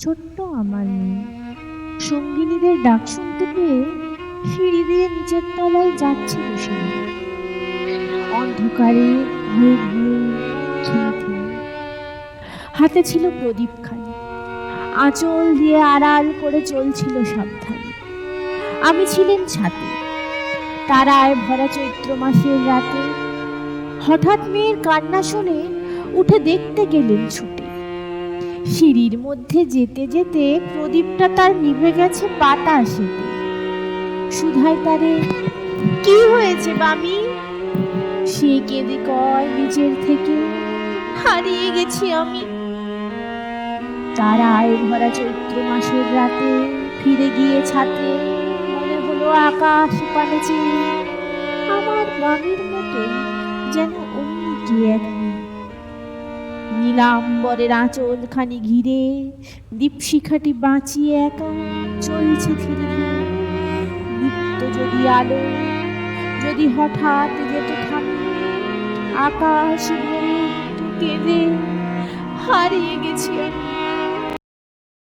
ছোট্ট আমার মেয়ে সঙ্গিনীদের ডাক শুনতে পেয়ে সিঁড়ি দিয়ে নিচের তলায় যাচ্ছিল সে। অন্ধকারে ভয়ে ভয়ে থেমে থেমে। হাতে ছিল প্রদীপখানি, আঁচল দিয়ে আড়াল করে চলছিল সাবধানে। আমি ছিলেন ছাতে, তারায় ভরা চৈত্র মাসের রাতে। হঠাৎ মেয়ের কান্না শুনে উঠে দেখতে গেলেন ছুটে। সিঁড়ির মধ্যে যেতে যেতে প্রদীপটা তার নিভে গেছে বাতাসেতে। সুধাই তারে, কি হয়েছে মামি? সে কেঁদে কয় নিচের থেকে, হারিয়ে গেছি আমি। তারায় ভরা চৈত্র মাসের রাতে ফিরে গিয়ে ছাতে মনে হলো আকাশ পানে চেয়ে আমার মামির মতোই যেন অমনি কে এক মেয়ে। নীলাম্বরের আঁচল খানি ঘিরে দীপশিখাটি বাঁচিয়ে একা চলছে ধীরে ধীরে। নিত্য যদি আলো যদি হঠাৎ যেত থামে, আকাশ ভরে কেঁদে হারিয়ে গেছি আমি।